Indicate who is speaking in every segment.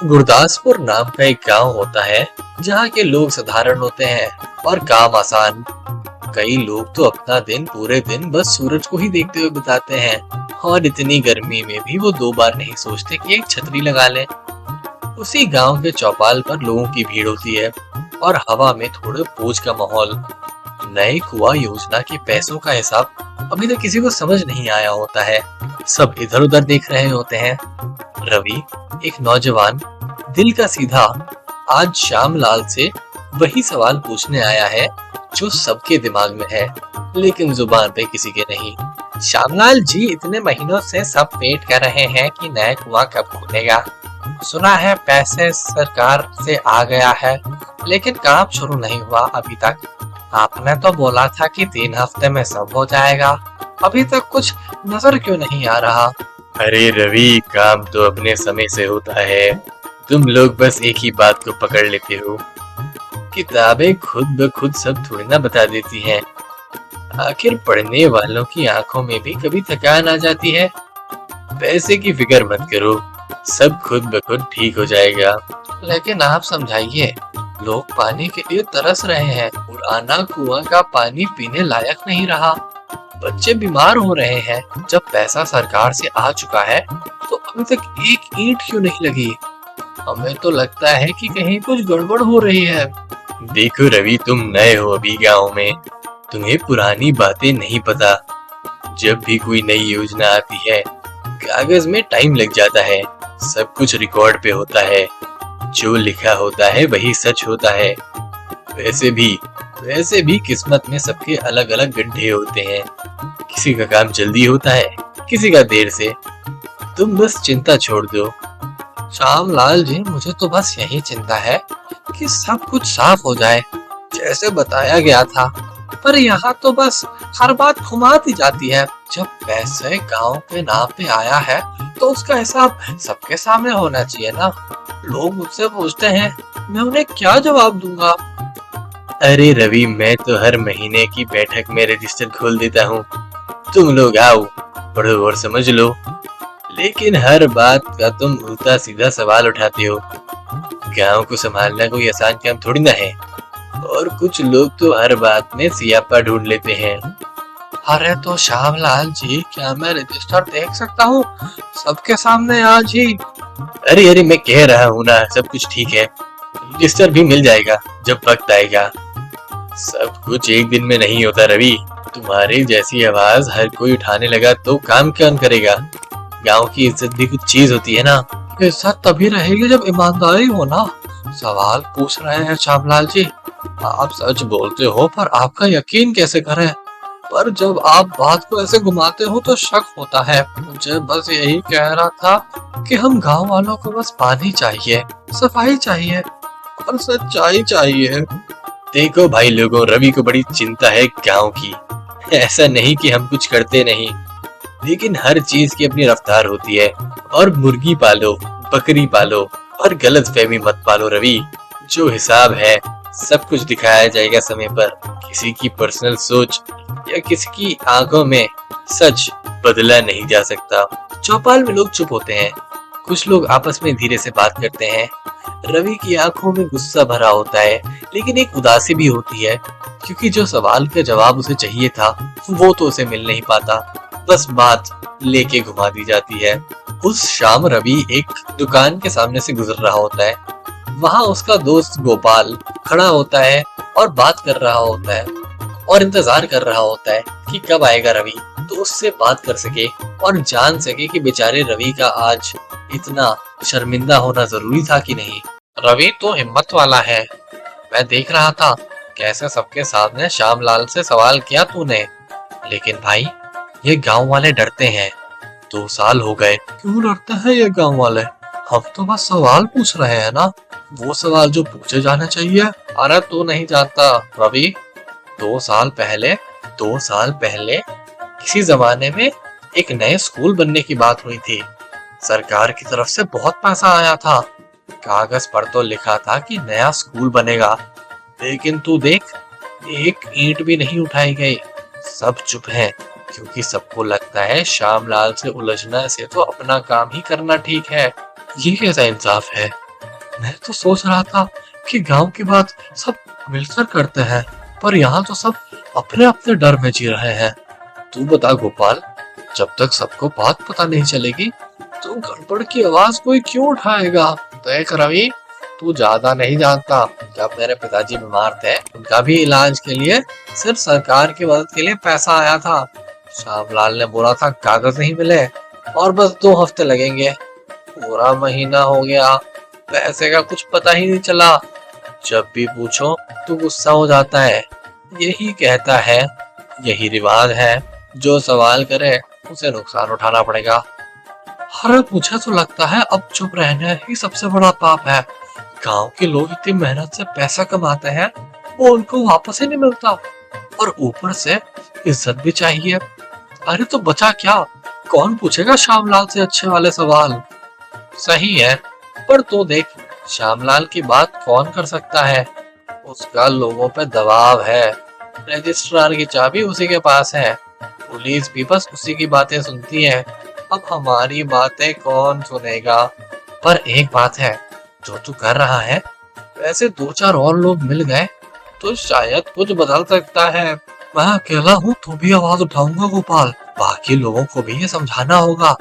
Speaker 1: गुरदासपुर नाम का एक गांव होता है जहाँ के लोग साधारण होते हैं और काम आसान। कई लोग तो अपना दिन पूरे दिन बस सूरज को ही देखते हुए बिताते हैं और इतनी गर्मी में भी वो दो बार नहीं सोचते कि एक छतरी लगा लें। उसी गांव के चौपाल पर लोगों की भीड़ होती है और हवा में थोड़े बोझ का माहौल। नई कुआं योजना के पैसों का हिसाब अभी तक किसी को समझ नहीं आया होता है। सब इधर उधर देख रहे होते हैं। रवि, एक नौजवान, दिल का सीधा, आज श्यामलाल से वही सवाल पूछने आया है जो सबके दिमाग में है लेकिन जुबान पे किसी के नहीं। श्यामलाल जी, इतने महीनों से सब वेट कर रहे हैं कि नया कुआं कब खुलेगा। सुना है पैसे सरकार से आ गया है लेकिन काम शुरू नहीं हुआ अभी तक। आपने तो बोला था कि 3 हफ्ते में सब हो जाएगा, अभी तक कुछ नजर क्यों नहीं आ रहा।
Speaker 2: अरे रवि, काम तो अपने समय से होता है। तुम लोग बस एक ही बात को पकड़ लेते हो। किताबें खुद ब खुद सब थोड़ी ना बता देती हैं। आखिर पढ़ने वालों की आंखों में भी कभी थकान आ जाती है। पैसे की फिक्र मत करो, सब खुद ब खुद ठीक हो जाएगा।
Speaker 1: लेकिन आप समझाइए, लोग पानी के लिए तरस रहे हैं। पुराना कुआं का पानी पीने लायक नहीं रहा, बच्चे बीमार हो रहे हैं। जब पैसा सरकार से आ चुका है तो अभी तक एक ईंट क्यों नहीं लगी। हमें तो लगता है कि कहीं कुछ गड़बड़ हो रही है।
Speaker 2: देखो रवि, तुम नए हो अभी गांव में, तुम्हें पुरानी बातें नहीं पता। जब भी कोई नई योजना आती है कागज में टाइम लग जाता है, सब कुछ रिकॉर्ड पे होता है। जो लिखा होता है वही सच होता है। वैसे भी किस्मत में सबके अलग अलग गड्ढे होते हैं। किसी का काम जल्दी होता है, किसी का देर से। तुम बस चिंता छोड़ दो।
Speaker 1: श्यामलाल जी, मुझे तो बस यही चिंता है कि सब कुछ साफ हो जाए जैसे बताया गया था। पर यहाँ तो बस हर बात घुमा दी जाती है। जब पैसे गांव के नाम पे आया है तो उसका हिसाब सबके सामने होना चाहिए ना। लोग मुझसे पूछते हैं, मैं उन्हें क्या जवाब दूंगा।
Speaker 2: अरे रवि, मैं तो हर महीने की बैठक में रजिस्टर खोल देता हूँ। तुम लोग आओ, पढ़ो और समझ लो। लेकिन हर बात का तुम उल्टा सीधा सवाल उठाते हो। गांव को संभालना कोई आसान काम थोड़ी ना है। और कुछ लोग तो हर बात में सियापा ढूंढ लेते हैं।
Speaker 1: अरे तो श्यामलाल जी, क्या मैं रजिस्टर देख सकता हूँ सबके सामने आज ही।
Speaker 2: अरे मैं कह रहा हूँ ना, सब कुछ ठीक है। रजिस्टर भी मिल जाएगा जब वक्त आएगा। सब कुछ एक दिन में नहीं होता रवि। तुम्हारी जैसी आवाज हर कोई उठाने लगा तो काम कौन करेगा। गांव की इज्जत भी कुछ चीज होती है ना।
Speaker 1: इज्जत तभी रहेगी जब ईमानदारी हो ना। सवाल पूछ रहे हैं श्यामलाल जी, आप सच बोलते हो पर आपका यकीन कैसे करें। पर जब आप बात को ऐसे घुमाते हो तो शक होता है। मुझे बस यही कह रहा था कि हम गांव वालों को बस पानी चाहिए, सफाई चाहिए और सच्चाई चाहिए।
Speaker 2: देखो भाई लोगों, रवि को बड़ी चिंता है गांव की। ऐसा नहीं कि हम कुछ करते नहीं, लेकिन हर चीज की अपनी रफ्तार होती है। और मुर्गी पालो, बकरी पालो और गलत फहमी मत पालो रवि। जो हिसाब है सब कुछ दिखाया जाएगा समय पर। किसी की पर्सनल सोच या किसी की आंखों में सच बदला नहीं जा सकता। चौपाल में लोग चुप होते हैं। कुछ लोग आपस में धीरे से बात करते हैं। रवि की आंखों में गुस्सा भरा होता है लेकिन एक उदासी भी होती है, क्योंकि जो सवाल का जवाब उसे चाहिए था वो तो उसे मिल नहीं पाता। बस बात लेके घुमा दी जाती है। उस शाम रवि एक दुकान के सामने से गुजर रहा होता है। वहां उसका दोस्त गोपाल खड़ा होता है और बात कर रहा होता है और इंतजार कर रहा होता है कि कब आएगा रवि तो उससे बात कर सके और जान सके कि बेचारे रवि का आज इतना शर्मिंदा होना जरूरी था कि नहीं।
Speaker 1: रवि तो हिम्मत वाला है। मैं देख रहा था कैसे सबके सामने श्यामलाल से सवाल किया तूने। लेकिन भाई, ये गांव वाले डरते हैं। 2 साल हो गए। क्यों डरते हैं ये गांव वाले? हम तो बस सवाल पूछ रहे हैं ना, वो सवाल जो पूछे जाने चाहिए। अरे तू नहीं जानता रवि, 2 साल पहले किसी जमाने में एक नए स्कूल बनने की बात हुई थी। सरकार की तरफ से बहुत पैसा आया था। कागज पर तो लिखा था कि नया स्कूल बनेगा, लेकिन तू देख, एक ईंट भी नहीं उठाई गई। सब चुप हैं क्योंकि सबको लगता है श्यामलाल से उलझना से तो अपना काम ही करना ठीक है। ये कैसा इंसाफ है। मैं तो सोच रहा था कि गांव की बात सब मिलकर करते हैं, पर यहाँ तो सब अपने अपने डर में जी रहे हैं। तू बता गोपाल, जब तक सबको बात पता नहीं चलेगी तो गड़बड़ की आवाज कोई क्यों उठाएगा? देख रवि, तू ज्यादा नहीं जानता। जब मेरे पिताजी बीमार थे, उनका भी इलाज के लिए सिर्फ सरकार की मदद के लिए पैसा आया था। श्यामलाल ने बोला था कागज नहीं मिले और बस 2 हफ्ते लगेंगे। पूरा महीना हो गया, पैसे का कुछ पता ही नहीं चला। जब भी पूछो तो गुस्सा हो जाता है, यही कहता है यही रिवाज है, जो सवाल करे उसे नुकसान उठाना पड़ेगा। अरे मुझे तो लगता है अब चुप रहना ही सबसे बड़ा पाप है। गांव के लोग इतनी मेहनत से पैसा कमाते हैं, वो उनको वापस ही नहीं मिलता, और ऊपर से इज्जत भी चाहिए। अरे तो बचा क्या, कौन पूछेगा श्यामलाल से अच्छे वाले सवाल? सही है, पर तो देख, श्यामलाल की बात कौन कर सकता है? उसका लोगों पे दबाव है, रजिस्ट्रार की चाबी उसी के पास है, पुलिस भी बस उसी की बातें सुनती है। अब हमारी बातें कौन सुनेगा? पर एक बात है, जो तू कर रहा है, वैसे 2-4 और लोग मिल गए तो शायद कुछ बदल सकता है। मैं अकेला हूँ तो भी आवाज उठाऊंगा गोपाल। बाकी लोगों को भी ये समझाना होगा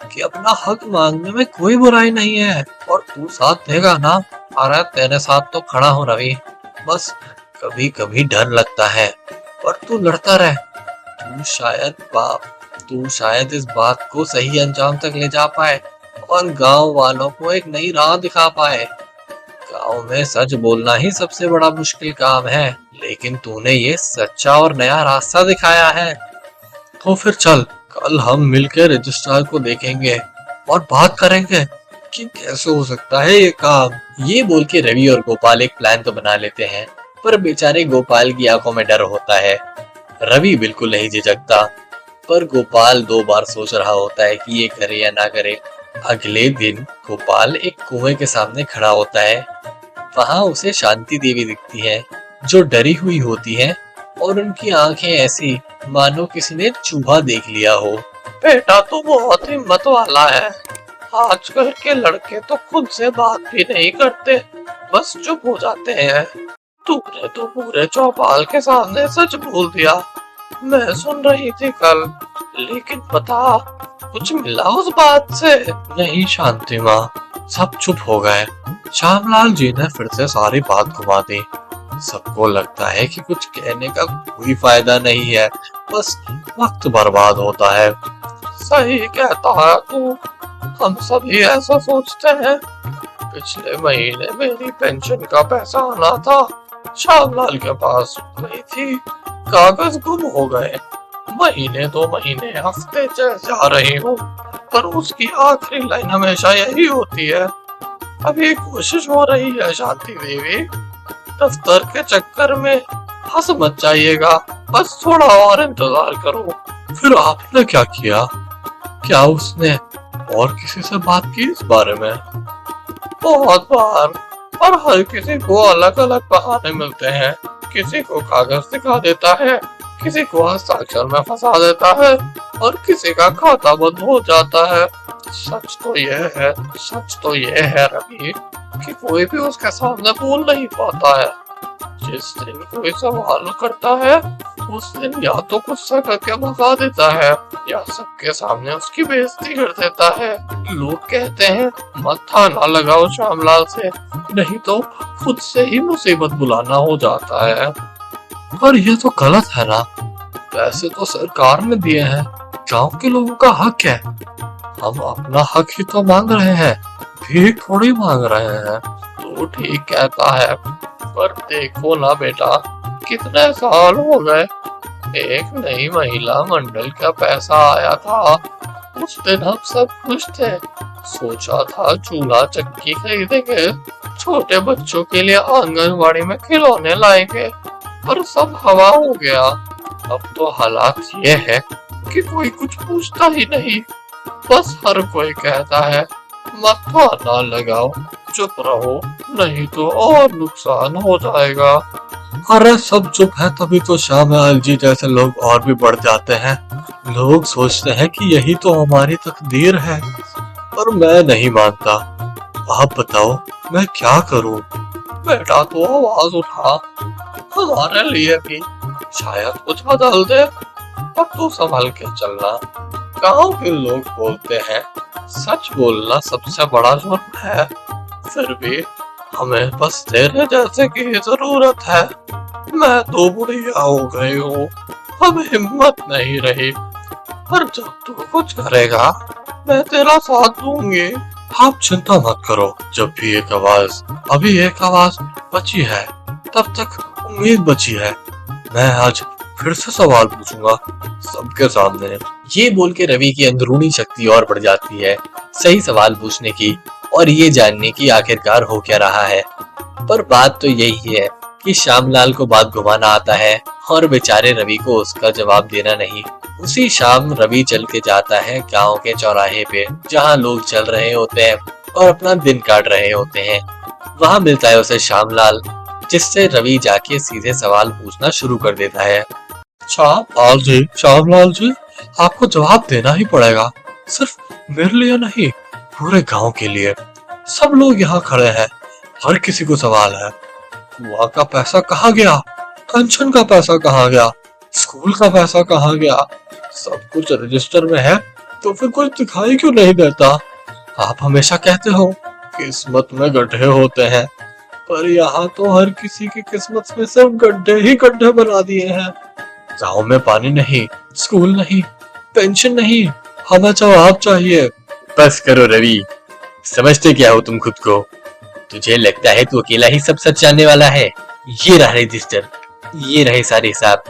Speaker 1: कि अपना हक मांगने में कोई बुराई नहीं है, और तू साथ देगा ना? अरे तेरे साथ तो खड़ा हूँ रवि, बस कभी कभी डर लगता है, पर तू लड़ता रह। तू शायद इस बात को सही अंजाम तक ले जा पाए और गांव वालों को एक नई राह दिखा पाए। गांव में सच बोलना ही सबसे बड़ा मुश्किल काम है, लेकिन तूने ये सच्चा और नया रास्ता दिखाया है। तो फिर चल, कल हम मिलकर रजिस्ट्रार को देखेंगे और बात करेंगे कि कैसे हो सकता है ये काम। ये बोल के रवि और गोपाल एक प्लान तो बना लेते हैं, पर बेचारे गोपाल की आंखों में डर होता है। रवि बिल्कुल नहीं झिझकता, पर गोपाल 2 बार सोच रहा होता है कि ये करे या ना करे। अगले दिन गोपाल एक कुएं के सामने खड़ा होता है। वहां उसे शांति देवी दिखती है, जो डरी हुई होती है, और उनकी आंखें ऐसी मानो किसी ने चूहा देख लिया हो। बेटा तो बहुत हिम्मत वाला है, आजकल के लड़के तो खुद से बात भी नहीं करते, बस चुप हो जाते हैं। तूने तो पूरे चौपाल के सामने सच बोल दिया। मैं सुन रही थी कल, लेकिन बता, कुछ मिला उस बात से? नहीं शांति माँ, सब चुप हो गए। श्यामलाल जी ने फिर से सारी बात घुमा दी। सबको लगता है कि कुछ कहने का कोई फायदा नहीं है, बस वक्त बर्बाद होता है। सही कहता है तू, हम सभी ऐसा सोचते हैं। पिछले महीने मेरी पेंशन का पैसा आना था, श्यामलाल के पास गई थी, कागज गुम हो गए। महीने 2 महीने हफ्ते जा रही हूँ, पर उसकी आखिरी लाइन हमेशा यही होती है, अभी कोशिश हो रही है शांति देवी, दफ्तर के चक्कर में फंस मत जाइएगा, बस थोड़ा और इंतजार करो। फिर आपने क्या किया? क्या उसने और किसी से बात की इस बारे में? बहुत बार, पर हर किसी को अलग अलग बहाने मिलते हैं। किसी को कागज दिखा देता है, किसी को हस्ताक्षर में फंसा देता है, और किसी का खाता बंद हो जाता है। सच तो यह है रवि, कि कोई भी उसके सामने बोल नहीं पाता है। जिस दिन कोई सवाल करता है, उस दिन या तो गुस्सा करके भगा देता है, या सबके सामने उसकी बेइज्जती कर देता है। लोग कहते हैं मत्था ना लगाओ श्यामलाल से, नहीं तो खुद से ही मुसीबत बुलाना हो जाता है। पर ये तो गलत है ना? पैसे तो सरकार ने दिए हैं, गांव के लोगों का हक है। हम अपना हक ही तो मांग रहे हैं, भीख थोड़ी मांग रहे हैं। तो ठीक कहता है, पर देखो ना बेटा, कितने साल हो गए, एक नई महिला मंडल का पैसा आया था, उस दिन हम सब खुश थे। सोचा था चूल्हा चक्की खरीदेंगे, छोटे बच्चों के लिए आंगनबाड़ी में खिलौने लाएंगे, पर सब हवा हो गया। अब तो हालात ये है कि कोई कुछ पूछता ही नहीं, बस हर कोई कहता है मत्था ना लगाओ, चुप रहो, नहीं तो और नुकसान हो जाएगा। अरे सब चुप है तभी तो श्यामलाल जी जैसे लोग और भी बढ़ जाते हैं। लोग सोचते हैं कि यही तो हमारी तकदीर है, पर मैं नहीं मानता। आप बताओ,
Speaker 2: मैं क्या करूं? बेटा तो आवाज उठा, हमारे लिए भी शायद कुछ बदल दे। अब तो संभल के चलना। गांव के लोग बोलते हैं सच बोलना सबसे बड़ा जुर्म है। फिर भी हमें बस तेरे जैसे की जरूरत है। मैं तो बुढ़िया हो गई हूँ, अब हिम्मत नहीं रही। पर जब तू कुछ करेगा मैं तेरा साथ दूंगी। आप चिंता मत करो, जब भी अभी एक आवाज बची है, तब तक उम्मीद बची है। मैं आज फिर से सवाल पूछूंगा सबके सामने।
Speaker 1: ये बोल के रवि की अंदरूनी शक्ति और बढ़ जाती है, सही सवाल पूछने की और ये जानने की आखिरकार हो क्या रहा है। पर बात तो यही है कि श्यामलाल को बात घुमाना आता है और बेचारे रवि को उसका जवाब देना नहीं। उसी शाम रवि चल के जाता है गांव के चौराहे पे, जहां लोग चल रहे होते हैं और अपना दिन काट रहे होते हैं। वहां मिलता है उसे श्यामलाल, जिससे रवि जाके सीधे सवाल पूछना शुरू कर देता है।
Speaker 2: श्यामलाल जी, आपको जवाब देना ही पड़ेगा। सिर्फ मेरे लिए नहीं, पूरे गांव के लिए। सब लोग यहाँ खड़े हैं, हर किसी को सवाल है। कुआं का पैसा कहाँ गया? पेंशन का पैसा कहाँ गया? स्कूल का पैसा कहाँ गया? सब कुछ रजिस्टर में है, तो फिर कुछ दिखाई क्यों नहीं देता? आप हमेशा कहते हो किस्मत में गड्ढे होते हैं, पर यहाँ तो हर किसी की किस्मत में सिर्फ गड्ढे ही गड्ढे बना दिए हैं। गांव में पानी नहीं, स्कूल नहीं, पेंशन नहीं, हमें जवाब चाहिए।
Speaker 1: बस करो रवि, समझते क्या हो तुम खुद को? तुझे लगता है तू अकेला ही सब सच जानने वाला है? ये रहा रजिस्टर, ये रहे सारे हिसाब।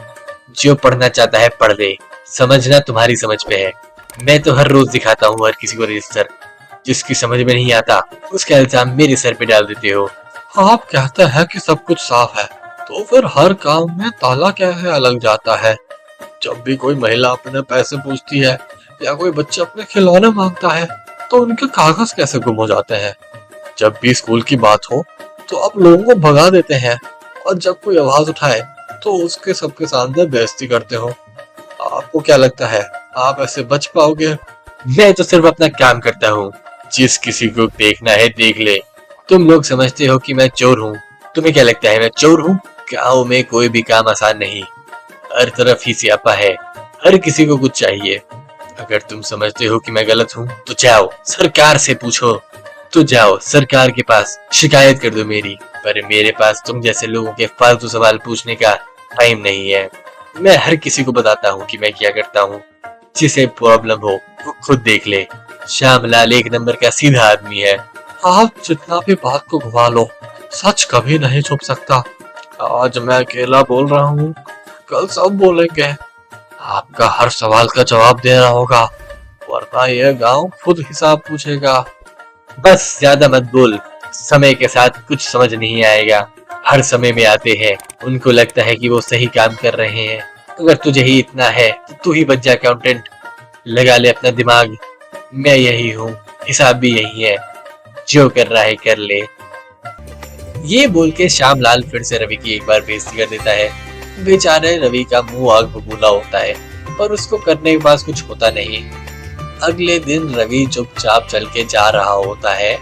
Speaker 1: जो पढ़ना चाहता है पढ़ ले, समझना तुम्हारी समझ पे है। मैं तो हर रोज दिखाता हूँ हर किसी को रजिस्टर। जिसकी समझ में नहीं आता उसका इल्जाम मेरे सर पे डाल देते हो।
Speaker 2: आप कहते हैं कि सब कुछ साफ है, तो फिर हर काम में ताला कैसे अलग जाता है? जब भी कोई महिला अपने पैसे पूछती है या कोई बच्चा अपने खिलौने मांगता है, तो उनके कागज कैसे गुम हो जाते हैं? जब भी स्कूल की बात हो तो आप लोगों को भगा देते हैं, और जब कोई आवाज उठाए तो उसके सबके सामने बेइज्जती करते हो। आपको क्या लगता है आप ऐसे बच पाओगे?
Speaker 1: मैं तो सिर्फ अपना काम करता हूँ। जिस किसी को देखना है देख ले। तुम लोग समझते हो कि मैं चोर हूँ, तुम्हें क्या लगता है मैं चोर हूँ? गाँव में कोई भी काम आसान नहीं, हर तरफ ही स्यापा है, हर किसी को कुछ चाहिए। अगर तुम समझते हो कि मैं गलत हूँ तो जाओ सरकार से पूछो, तो जाओ सरकार के पास शिकायत कर दो मेरी। पर मेरे पास तुम जैसे लोगों के फालतू सवाल पूछने का टाइम नहीं है। मैं हर किसी को बताता हूँ कि मैं क्या करता हूँ। जिसे प्रॉब्लम हो वो खुद देख ले। श्यामलाल एक नंबर का सीधा आदमी है।
Speaker 2: आप जितना भी बात को घुमा लो, सच कभी नहीं छुप सकता। आज मैं अकेला बोल रहा हूँ, कल सब बोलेंगे। आपका हर सवाल का जवाब देना होगा, वरना यह गांव खुद हिसाब पूछेगा।
Speaker 1: बस ज्यादा मत बोल, समय के साथ कुछ समझ नहीं आएगा। हर समय में आते हैं, उनको लगता है कि वो सही काम कर रहे हैं। अगर तुझे ही इतना है तो तू ही बन जा अकाउंटेंट, लगा ले अपना दिमाग। मैं यही हूँ, हिसाब भी यही है, जो कर रहा है कर ले। ये बोल के श्यामलाल फिर से रवि की एक बार बेइज्जती कर देता है। बेचारे रवि का मुंह आग बबूला होता है, पर उसको करने के पास कुछ होता नहीं। अगले दिन रवि चुपचाप चल के जा रहा होता है,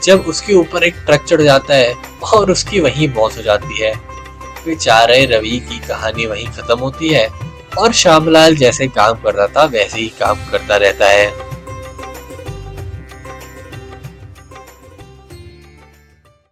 Speaker 1: जब उसके ऊपर एक ट्रक चढ़ जाता है और उसकी वहीं मौत हो जाती है। बेचारे रवि की कहानी वहीं खत्म होती है और श्यामलाल जैसे काम कर रहा था वैसे ही काम करता रहता है।